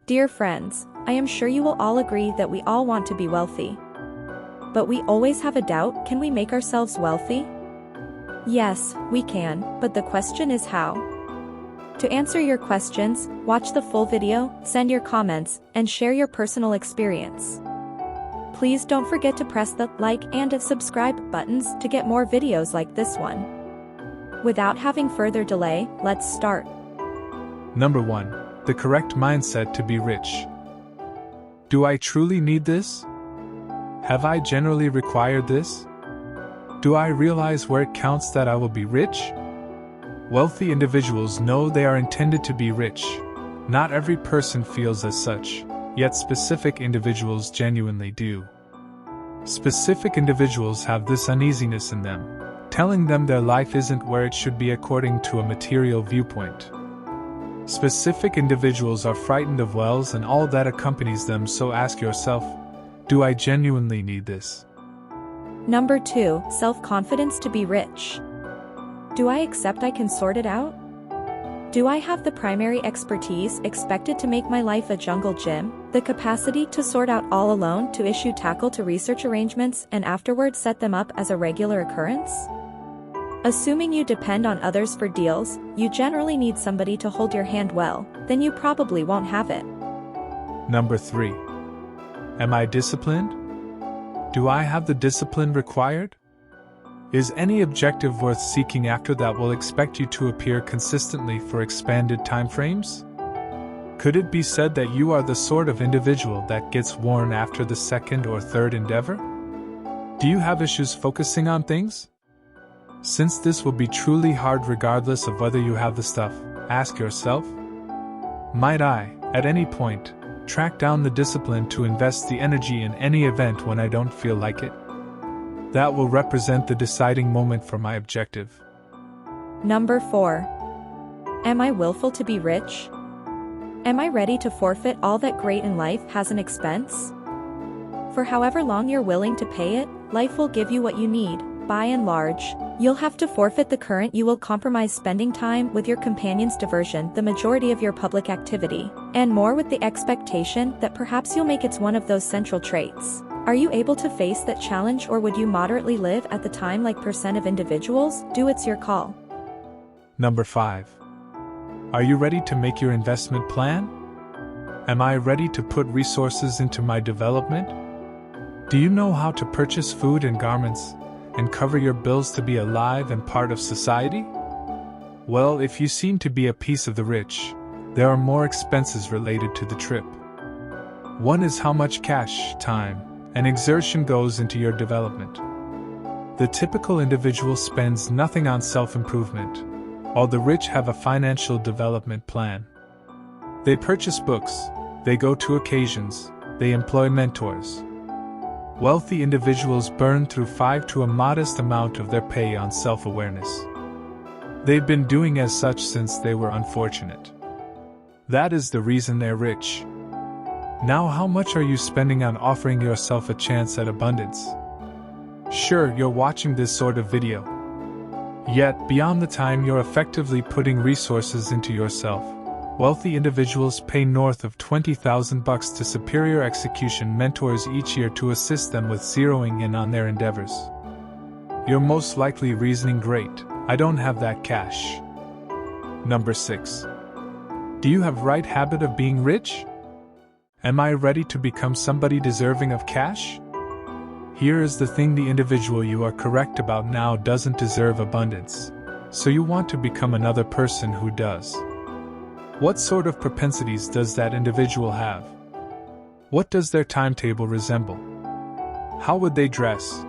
Dear friends, I am sure you will all agree that we all want to be wealthy. But we always have a doubt, can we make ourselves wealthy? Yes, we can, but the question is how? To answer your questions, watch the full video, send your comments, and share your personal experience. Please don't forget to press the like and subscribe buttons to get more videos like this one. Without having further delay, let's start. Number 1. The correct mindset to be rich. Do I truly need this? Have I generally required this? Do I realize where it counts that I will be rich? Wealthy individuals know they are intended to be rich. Not every person feels as such, yet specific individuals genuinely do. Specific individuals have this uneasiness in them, telling them their life isn't where it should be according to a material viewpoint. Specific individuals are frightened of wealth and all that accompanies them, so ask yourself, do I genuinely need this? Number 2. Self-confidence to be rich. Do I accept I can sort it out? Do I have the primary expertise expected to make my life a jungle gym, the capacity to sort out all alone, to issue tackle to research arrangements and afterwards set them up as a regular occurrence? Assuming you depend on others for deals, you generally need somebody to hold your hand well, then you probably won't have it. Number 3. Am I disciplined? Do I have the discipline required? Is any objective worth seeking after that will expect you to appear consistently for expanded timeframes? Could it be said that you are the sort of individual that gets worn after the second or third endeavor? Do you have issues focusing on things? Since this will be truly hard regardless of whether you have the stuff, ask yourself, might I, at any point, track down the discipline to invest the energy in any event when I don't feel like it? That will represent the deciding moment for my objective. Number 4. Am I willful to be rich? Am I ready to forfeit all that great in life has an expense? For however long you're willing to pay it, life will give you what you need. By and large, you'll have to forfeit the current. You will compromise spending time with your companion's diversion, the majority of your public activity, and more with the expectation that perhaps you'll make it one of those central traits. Are you able to face that challenge, or would you moderately live at the time like percent of individuals? It's your call. Number 5. Are you ready to make your investment plan? Am I ready to put resources into my development? Do you know how to purchase food and garments, and cover your bills to be alive and part of society? Well, if you seem to be a piece of the rich, there are more expenses related to the trip. One is how much cash, time, and exertion goes into your development. The typical individual spends nothing on self-improvement, while the rich have a financial development plan. They purchase books, they go to occasions, they employ mentors. Wealthy individuals burn through 5 to a modest amount of their pay on self-awareness. They've been doing as such since they were unfortunate. That is the reason they're rich. Now, how much are you spending on offering yourself a chance at abundance? Sure, you're watching this sort of video. Yet, beyond the time you're effectively putting resources into yourself, wealthy individuals pay north of $20,000 to superior execution mentors each year to assist them with zeroing in on their endeavors. You're most likely reasoning, great, I don't have that cash. Number 6. Do you have right habit of being rich? Am I ready to become somebody deserving of cash? Here is the thing, the individual you are correct about now doesn't deserve abundance, so you want to become another person who does. What sort of propensities does that individual have? What does their timetable resemble? How would they dress?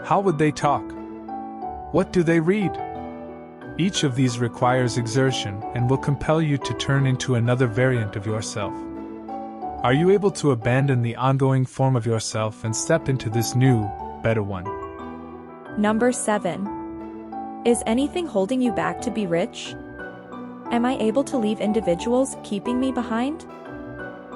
How would they talk? What do they read? Each of these requires exertion and will compel you to turn into another variant of yourself. Are you able to abandon the ongoing form of yourself and step into this new, better one? Number 7. Is anything holding you back to be rich? Am I able to leave individuals keeping me behind?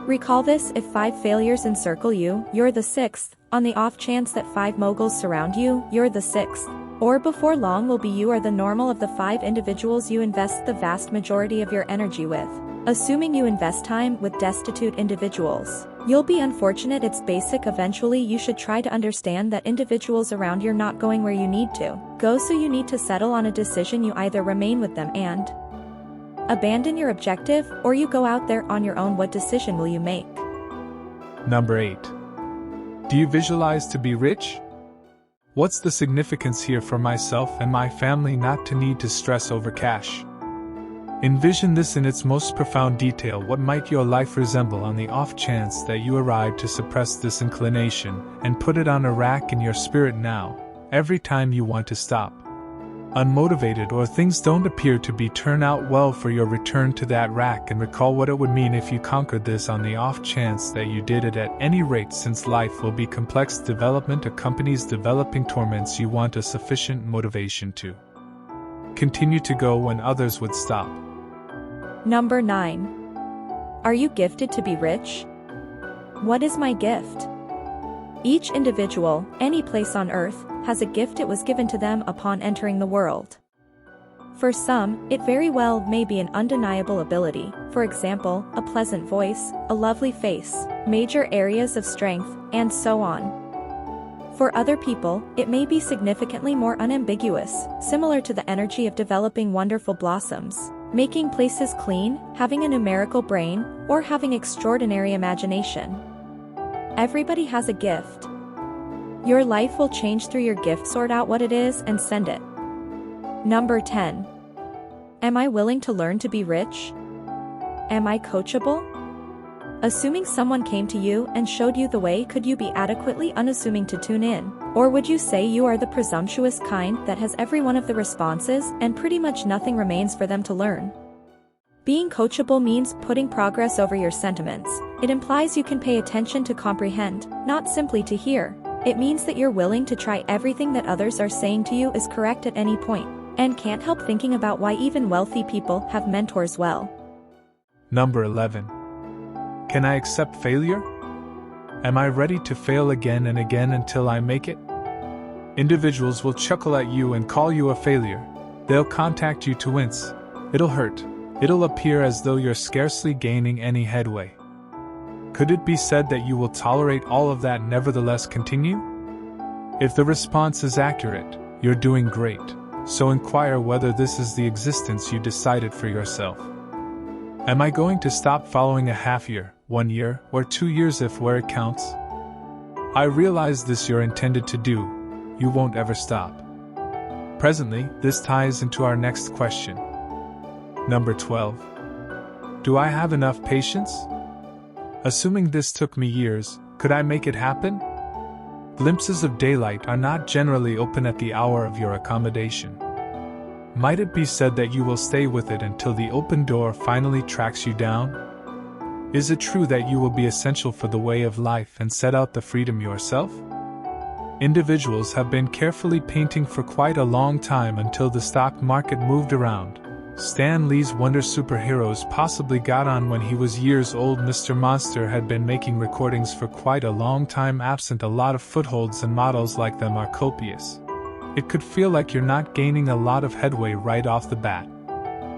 Recall this: if 5 failures encircle you, you're the 6th. On the off chance that 5 moguls surround you, you're the 6th. Or before long will be you are the normal of the 5 individuals you invest the vast majority of your energy with. Assuming you invest time with destitute individuals, you'll be unfortunate. It's basic. Eventually you should try to understand that individuals around you're not going where you need to go, so you need to settle on a decision. You either remain with them and abandon your objective, or you go out there on your own. What decision will you make? Number 8. Do you visualize to be rich? What's the significance here for myself and my family not to need to stress over cash? Envision this in its most profound detail. What might your life resemble on the off chance that you arrive to suppress this inclination and put it on a rack in your spirit now, every time you want to stop? Unmotivated or things don't appear to be turn out well for your return to that rack, and recall what it would mean if you conquered this on the off chance that you did it at any rate, since life will be complex. Development accompanies developing torments. You want a sufficient motivation to continue to go when others would stop. Number 9. Are you gifted to be rich? What is my gift? Each individual, any place on earth, has a gift. It was given to them upon entering the world. For some, it very well may be an undeniable ability, for example, a pleasant voice, a lovely face, major areas of strength, and so on. For other people, it may be significantly more unambiguous, similar to the energy of developing wonderful blossoms, making places clean, having a numerical brain, or having extraordinary imagination. Everybody has a gift. Your life will change through your gift. Sort out what it is and send it. Number 10. Am I willing to learn to be rich? Am I coachable? Assuming someone came to you and showed you the way, could you be adequately unassuming to tune in? Or would you say you are the presumptuous kind that has every one of the responses and pretty much nothing remains for them to learn? Being coachable means putting progress over your sentiments. It implies you can pay attention to comprehend, not simply to hear. It means that you're willing to try everything that others are saying to you is correct at any point, and can't help thinking about why even wealthy people have mentors. Well. Number 11. Can I accept failure? Am I ready to fail again and again until I make it? Individuals will chuckle at you and call you a failure. They'll contact you to wince. It'll hurt. It'll appear as though you're scarcely gaining any headway. Could it be said that you will tolerate all of that and nevertheless continue? If the response is accurate, you're doing great. So inquire whether this is the existence you decided for yourself. Am I going to stop following a half year, 1 year, or 2 years if where it counts? I realize this you're intended to do. You won't ever stop. Presently, this ties into our next question. Number 12. Do I have enough patience? Assuming this took me years, could I make it happen? Glimpses of daylight are not generally open at the hour of your accommodation. Might it be said that you will stay with it until the open door finally tracks you down? Is it true that you will be essential for the way of life and set out the freedom yourself? Individuals have been carefully painting for quite a long time until the stock market moved around. Stan Lee's Wonder Superheroes possibly got on when he was years old. Mr. Monster had been making recordings for quite a long time, absent a lot of footholds, and models like them are copious. It could feel like you're not gaining a lot of headway right off the bat.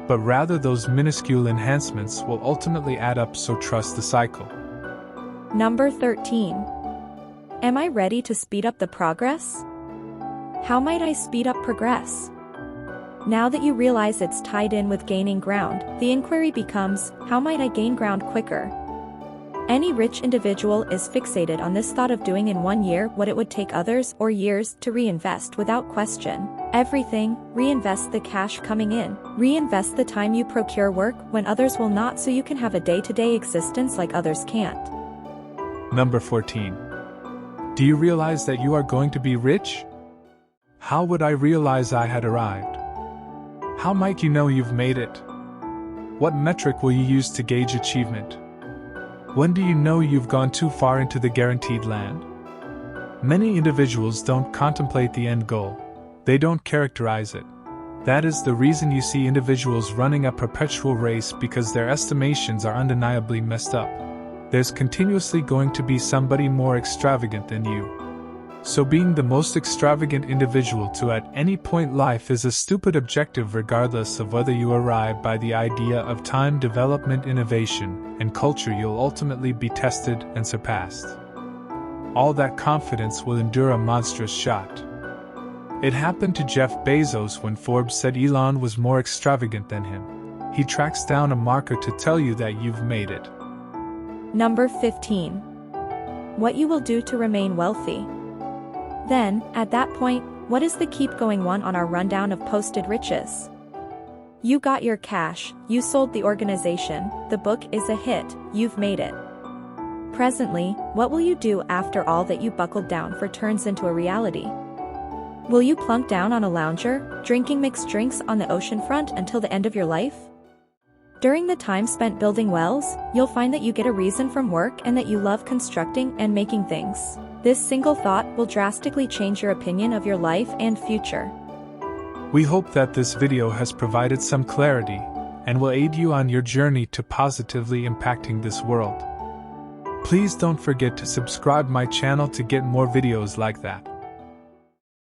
But rather those minuscule enhancements will ultimately add up, so trust the cycle. Number 13. Am I ready to speed up the progress? How might I speed up progress? Now that you realize it's tied in with gaining ground, the inquiry becomes, how might I gain ground quicker? Any rich individual is fixated on this thought of doing in 1 year what it would take others or years to reinvest without question. Everything, reinvest the cash coming in, reinvest the time you procure work when others will not, so you can have a day-to-day existence like others can't. Number 14. Do you realize that you are going to be rich? How would I realize I had arrived? How might you know you've made it? What metric will you use to gauge achievement? When do you know you've gone too far into the guaranteed land? Many individuals don't contemplate the end goal. They don't characterize it. That is the reason you see individuals running a perpetual race, because their estimations are undeniably messed up. There's continuously going to be somebody more extravagant than you. So being the most extravagant individual to at any point in life is a stupid objective regardless of whether you arrive by the idea of time, development, innovation, and culture. You'll ultimately be tested and surpassed. All that confidence will endure a monstrous shot. It happened to Jeff Bezos when Forbes said Elon was more extravagant than him. He tracks down a marker to tell you that you've made it. Number 15. What you will do to remain wealthy. Then, at that point, what is the keep going one on our rundown of posted riches? You got your cash, you sold the organization, the book is a hit, you've made it. Presently, what will you do after all that you buckled down for turns into a reality? Will you plunk down on a lounger, drinking mixed drinks on the ocean front until the end of your life? During the time spent building wells, you'll find that you get a reason from work and that you love constructing and making things. This single thought will drastically change your opinion of your life and future. We hope that this video has provided some clarity and will aid you on your journey to positively impacting this world. Please don't forget to subscribe my channel to get more videos like that.